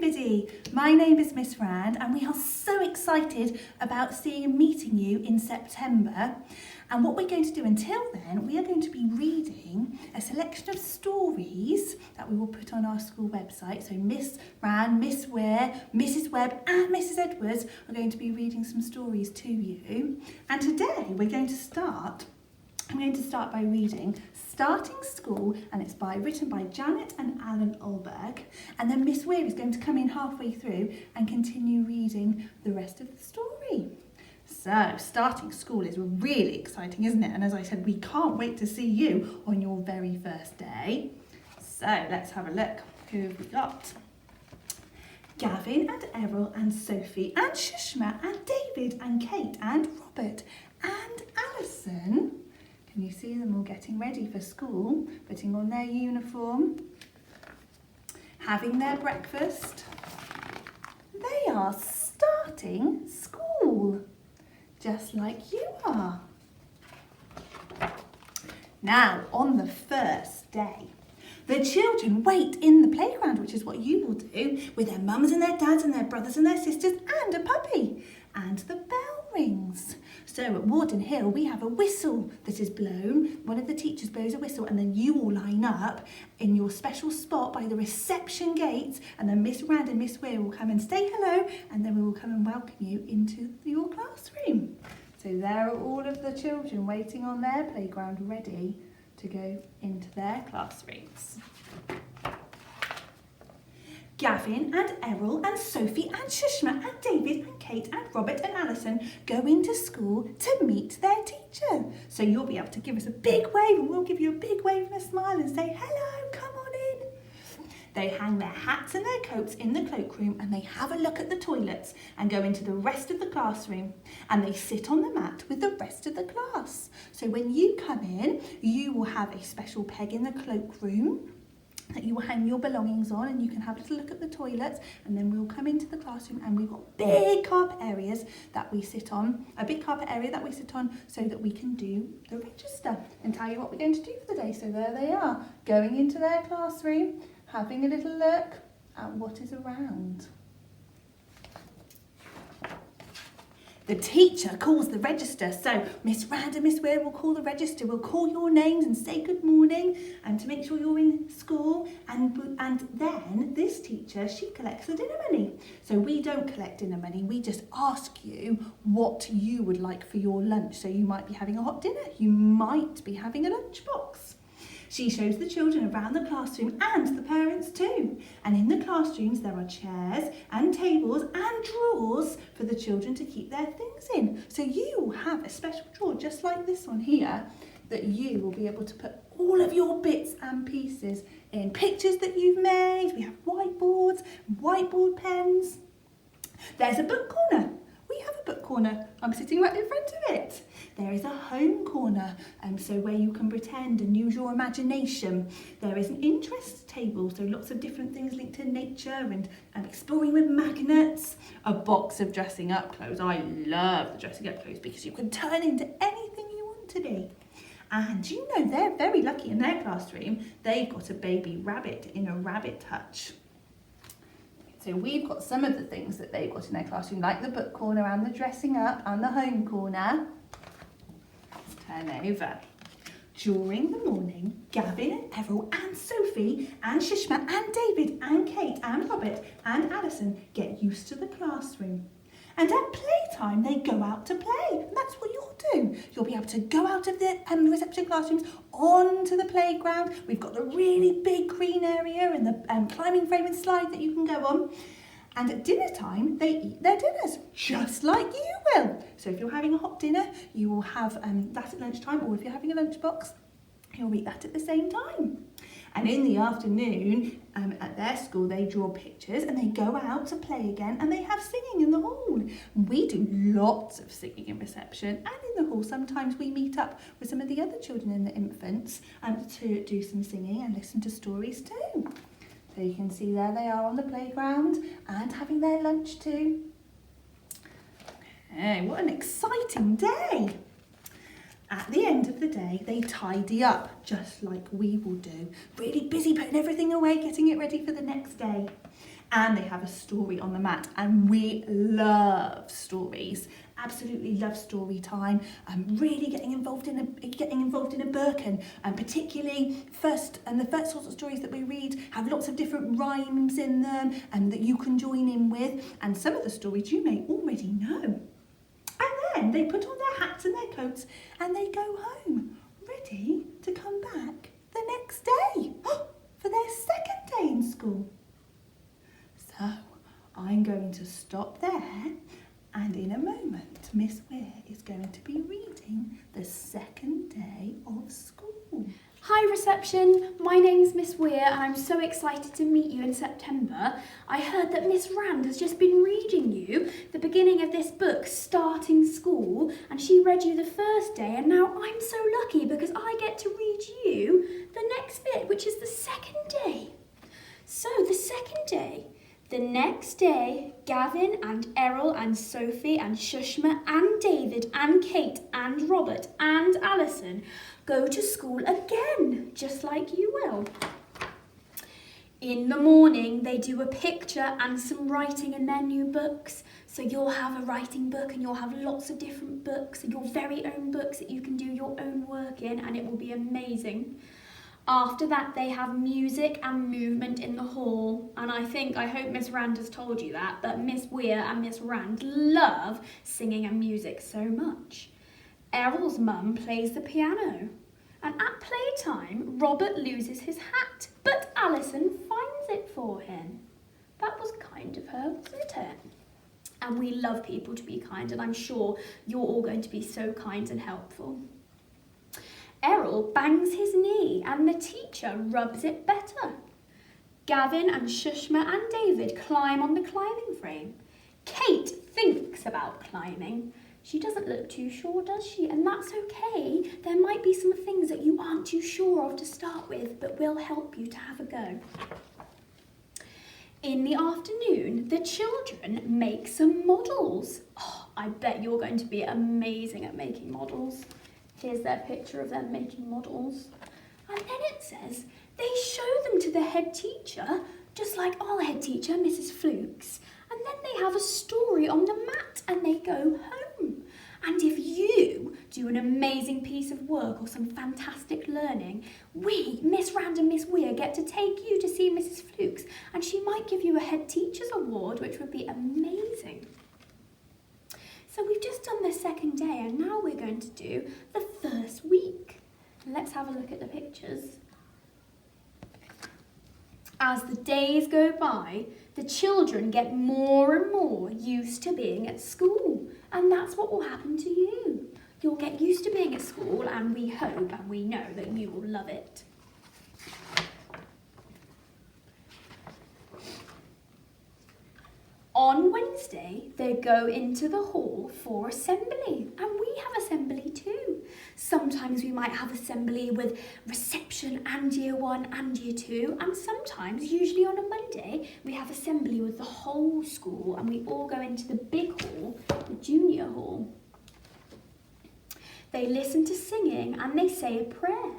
everybody. My name is Miss Rand and we are so excited about seeing and meeting you in September. And what we're going to do until then, we are going to be reading a selection of stories that we will put on our school website. So Miss Rand, Miss Ware, Mrs Webb and Mrs Edwards are going to be reading some stories to you. And today we're going to start by reading Starting School, and it's written by Janet and Alan Olberg. And then Miss Weir is going to come in halfway through and continue reading the rest of the story. So, starting school is really exciting, isn't it? And as I said, we can't wait to see you on your very first day. So, let's have a look. Who have we got? Gavin and Errol and Sophie and Shushma and David and Kate and Robert and Alison. Can you see them all getting ready for school, putting on their uniform, having their breakfast? They are starting school, just like you are. Now, on the first day, the children wait in the playground, which is what you will do, with their mums and their dads and their brothers and their sisters and a puppy. And the bell rings. So at Warden Hill, we have a whistle that is blown. One of the teachers blows a whistle and then you all line up in your special spot by the reception gates, and then Miss Rand and Miss Weir will come and say hello, and then we will come and welcome you into your classroom. So there are all of the children waiting on their playground, ready to go into their classrooms. Gavin and Errol and Sophie and Shushma and David and Kate and Robert and Alison go into school to meet their teacher. So you'll be able to give us a big wave, and we'll give you a big wave and a smile and say, hello, come on in. They hang their hats and their coats in the cloakroom, and they have a look at the toilets and go into the rest of the classroom, and they sit on the mat with the rest of the class. So when you come in, you will have a special peg in the cloakroom that you will hang your belongings on, and you can have a little look at the toilets, and then we'll come into the classroom and we've got big carpet areas that we sit on, so that we can do the register and tell you what we're going to do for the day. So there they are, going into their classroom, having a little look at what is around. The teacher calls the register, so Miss Rand and Miss Weir will call the register. We'll call your names and say good morning, and to make sure you're in school. And then this teacher, she collects the dinner money. So we don't collect dinner money, we just ask you what you would like for your lunch. So you might be having a hot dinner, you might be having a lunchbox. She shows the children around the classroom and the parents too. And in the classrooms there are chairs and tables and drawers for the children to keep their things in. So you will have a special drawer just like this one here that you will be able to put all of your bits and pieces in. Pictures that you've made, we have whiteboards, whiteboard pens. There's a book corner. We have a book corner. I'm sitting right in front of it. There is a home corner, so where you can pretend and use your imagination. There is an interest table, so lots of different things linked to nature and exploring with magnets. A box of dressing up clothes. I love the dressing up clothes because you can turn into anything you want to be. And you know, they're very lucky in their classroom. They've got a baby rabbit in a rabbit hutch. So we've got some of the things that they've got in their classroom, like the book corner and the dressing up and the home corner. Let's turn over. During the morning, Gavin and Errol and Sophie and Shushma and David and Kate and Robert and Alison get used to the classroom. And at playtime, they go out to play. And that's what you'll do. You'll be able to go out of the reception classrooms onto the playground. We've got the really big green area and the climbing frame and slide that you can go on. And at dinner time, they eat their dinners, just like you will. So if you're having a hot dinner, you will have that at lunchtime, or if you're having a lunchbox, you'll eat that at the same time. And in the afternoon, at their school, they draw pictures and they go out to play again, and they have singing in the hall. We do lots of singing in reception and in the hall. Sometimes we meet up with some of the other children in the infants to do some singing and listen to stories too. So you can see there they are on the playground and having their lunch too. Okay, what an exciting day! At the end of the day, they tidy up, just like we will do. Really busy putting everything away, getting it ready for the next day. and they have a story on the mat, and we love stories. Absolutely love story time. Really getting involved in a book, and particularly the first sorts of stories that we read have lots of different rhymes in them, and that you can join in with. And some of the stories you may already know. And then they put on their hats and their coats, and they go home, ready to come back the next day for their second day in school. So I'm going to stop there, and in a moment Miss Weir is going to be reading the second day of school. Hi reception, my name's Miss Weir and I'm so excited to meet you in September. I heard that Miss Rand has just been reading you the beginning of this book, Starting School, and she read you the first day, and now I'm so lucky because I get to read you the next bit, which is the second day. So the second day. The next day, Gavin and Errol and Sophie and Shushma and David and Kate and Robert and Alison go to school again, just like you will. In the morning, they do a picture and some writing in their new books. So you'll have a writing book, and you'll have lots of different books, and your very own books that you can do your own work in, and it will be amazing. After that, they have music and movement in the hall. And I hope Miss Rand has told you that, but Miss Weir and Miss Rand love singing and music so much. Errol's mum plays the piano. And at playtime, Robert loses his hat, but Alison finds it for him. That was kind of her, wasn't it? And we love people to be kind, and I'm sure you're all going to be so kind and helpful. Errol bangs his knee and the teacher rubs it better. Gavin and Shushma and David climb on the climbing frame. Kate thinks about climbing. She doesn't look too sure, does she? And that's okay. There might be some things that you aren't too sure of to start with, but will help you to have a go. In the afternoon, the children make some models. Oh, I bet you're going to be amazing at making models. Here's their picture of them making models. And then it says they show them to the head teacher, just like our head teacher, Mrs. Flukes. And then they have a story on the mat and they go home. And if you do an amazing piece of work or some fantastic learning, we, Miss Rand and Miss Weir, get to take you to see Mrs. Flukes, and she might give you a head teacher's award, which would be amazing. So we've just done the second day, and now we're going to do the first week. Let's have a look at the pictures. As the days go by, the children get more and more used to being at school, and that's what will happen to you. You'll get used to being at school, and we hope and we know that you will love it. On Wednesday, they go into the hall for assembly, and we have assembly too. Sometimes we might have assembly with reception and year 1 and year 2, and sometimes, usually on a Monday, we have assembly with the whole school, and we all go into the big hall, the junior hall. They listen to singing and they say a prayer.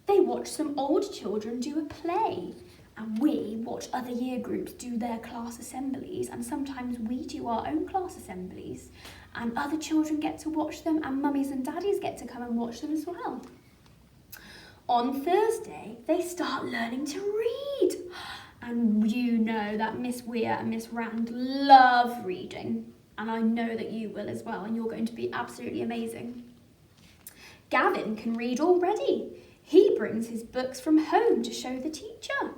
They watch some old children do a play. And we watch other year groups do their class assemblies, and sometimes we do our own class assemblies, and other children get to watch them, and mummies and daddies get to come and watch them as well. On Thursday, they start learning to read. And you know that Miss Weir and Miss Rand love reading, and I know that you will as well, and you're going to be absolutely amazing. Gavin can read already. He brings his books from home to show the teacher.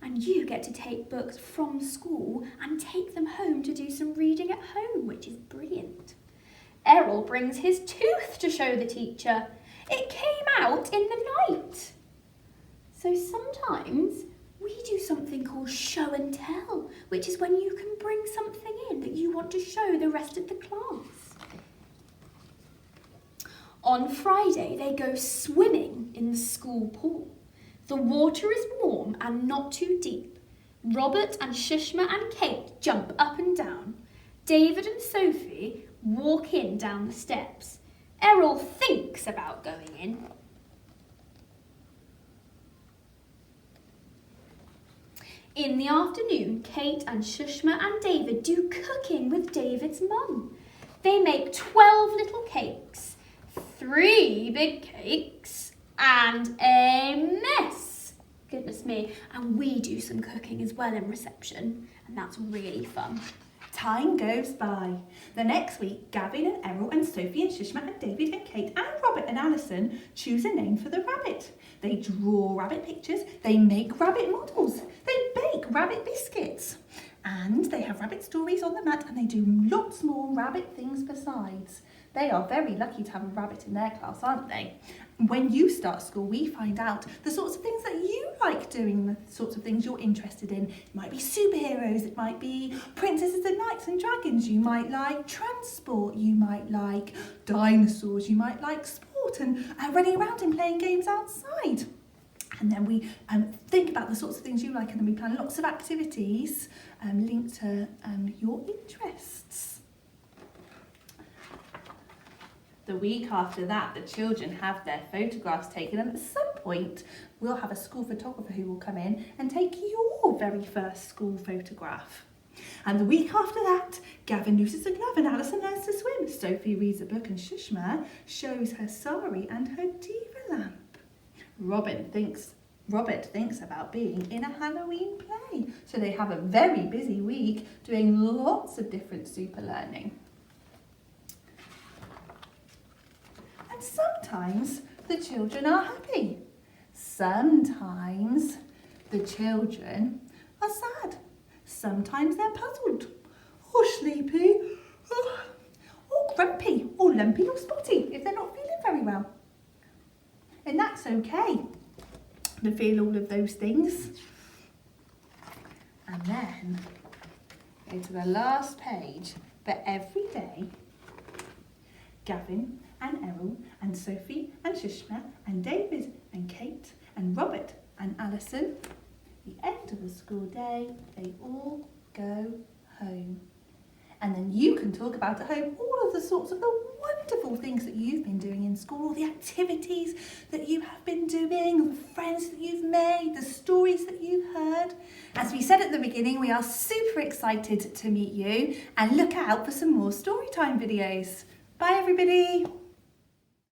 And you get to take books from school and take them home to do some reading at home, which is brilliant. Errol brings his tooth to show the teacher. It came out in the night. So sometimes we do something called show and tell, which is when you can bring something in that you want to show the rest of the class. On Friday, they go swimming in the school pool. The water is warm and not too deep. Robert and Shushma and Kate jump up and down. David and Sophie walk in down the steps. Errol thinks about going in. In the afternoon, Kate and Shushma and David do cooking with David's mum. They make 12 little cakes, 3 big cakes, and a mess. Goodness me. And we do some cooking as well in reception, and that's really fun. Time goes by. The next week, Gavin and Errol and Sophie and Shushma and David and Kate and Robert and Alison choose a name for the rabbit. They draw rabbit pictures, they make rabbit models, they bake rabbit biscuits, and they have rabbit stories on the mat, and they do lots more rabbit things besides. They are very lucky to have a rabbit in their class, aren't they? When you start school, we find out the sorts of things that you like doing, the sorts of things you're interested in. It might be superheroes, it might be princesses and knights and dragons, you might like transport, you might like dinosaurs, you might like sport and running around and playing games outside. And then we think about the sorts of things you like, and then we plan lots of activities linked to your interests. The week after that, the children have their photographs taken, and at some point we'll have a school photographer who will come in and take your very first school photograph. And the week after that, Gavin looses a glove and Alison learns to swim. Sophie reads a book and Shushma shows her sari and her diva lamp. Robert thinks about being in a Halloween play. So they have a very busy week doing lots of different super learning. And sometimes the children are happy. Sometimes the children are sad. Sometimes they're puzzled, or sleepy, or grumpy, or lumpy, or spotty if they're not feeling very well. And that's okay to feel all of those things. And then go to the last page. But every day, Gavin and Errol and Sophie and Shushma and David and Kate and Robert and Alison, the end of the school day, they all go home. And then you can talk about at home all of the sorts of the wonderful things that you've been doing in school, all the activities that you have been doing, the friends that you've made, the stories that you've heard. As we said at the beginning, we are super excited to meet you, and look out for some more storytime videos. Bye everybody.